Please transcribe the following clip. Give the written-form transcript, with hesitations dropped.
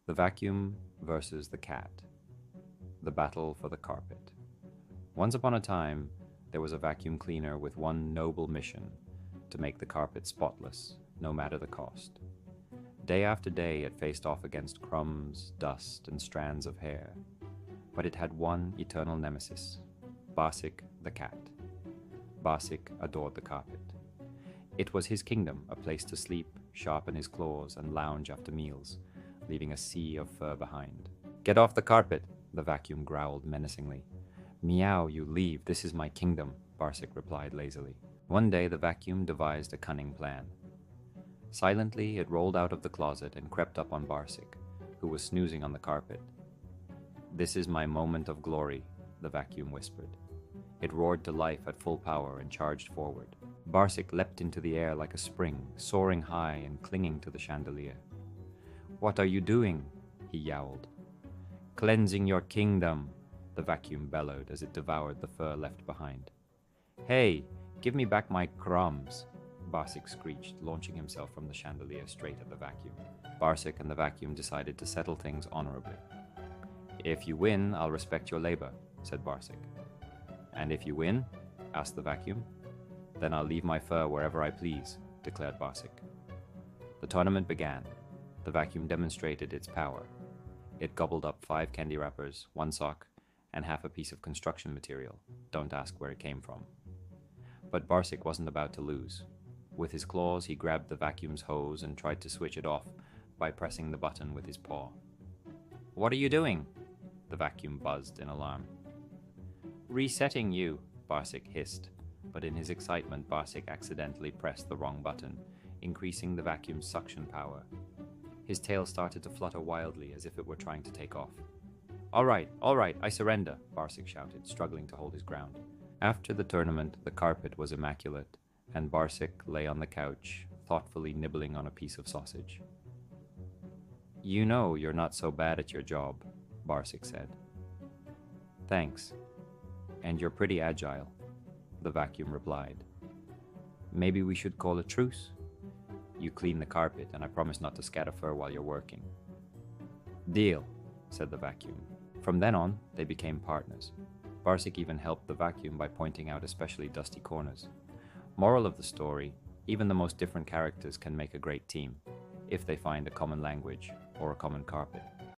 The vacuum versus the cat. The battle for the carpet. Once upon a time, there was a vacuum cleaner with one noble mission: to make the carpet spotless, no matter the cost. Day after day, it faced off against crumbs, dust, and strands of hair. But it had one eternal nemesis: Barsik the cat. Barsik adored the carpet. It was his kingdom, a place to sleep, sharpen his claws, and lounge after meals, leaving a sea of fur behind. "Get off the carpet," the vacuum growled menacingly. "Meow, you leave, this is my kingdom," Barsik replied lazily. One day the vacuum devised a cunning plan. Silently, it rolled out of the closet and crept up on Barsik, who was snoozing on the carpet. "This is my moment of glory," the vacuum whispered. It roared to life at full power and charged forward. Barsik leapt into the air like a spring, soaring high and clinging to the chandelier. "What are you doing?" he yowled. "Cleansing your kingdom," the vacuum bellowed as it devoured the fur left behind. "Hey, give me back my crumbs," Barsik screeched, launching himself from the chandelier straight at the vacuum. Barsik and the vacuum decided to settle things honorably. "If you win, I'll respect your labor," said Barsik. "And if you win?" asked the vacuum. "Then I'll leave my fur wherever I please," declared Barsik. The tournament began. The vacuum demonstrated its power. It gobbled up 5 candy wrappers, 1 sock, and half a piece of construction material. Don't ask where it came from. But Barsik wasn't about to lose. With his claws, he grabbed the vacuum's hose and tried to switch it off by pressing the button with his paw. "What are you doing?" the vacuum buzzed in alarm. "Resetting you," Barsik hissed, but in his excitement, Barsik accidentally pressed the wrong button, increasing the vacuum's suction power. His tail started to flutter wildly as if it were trying to take off. All right, I surrender," Barsik shouted, struggling to hold his ground. After the tournament, the carpet was immaculate, and Barsik lay on the couch, thoughtfully nibbling on a piece of sausage. "You know you're not so bad at your job," Barsik said. "Thanks. And you're pretty agile," the vacuum replied. "Maybe we should call a truce? You clean the carpet, and I promise not to scatter fur while you're working." "Deal," said the vacuum. From then on, they became partners. Barsik even helped the vacuum by pointing out especially dusty corners. Moral of the story: even the most different characters can make a great team, if they find a common language or a common carpet.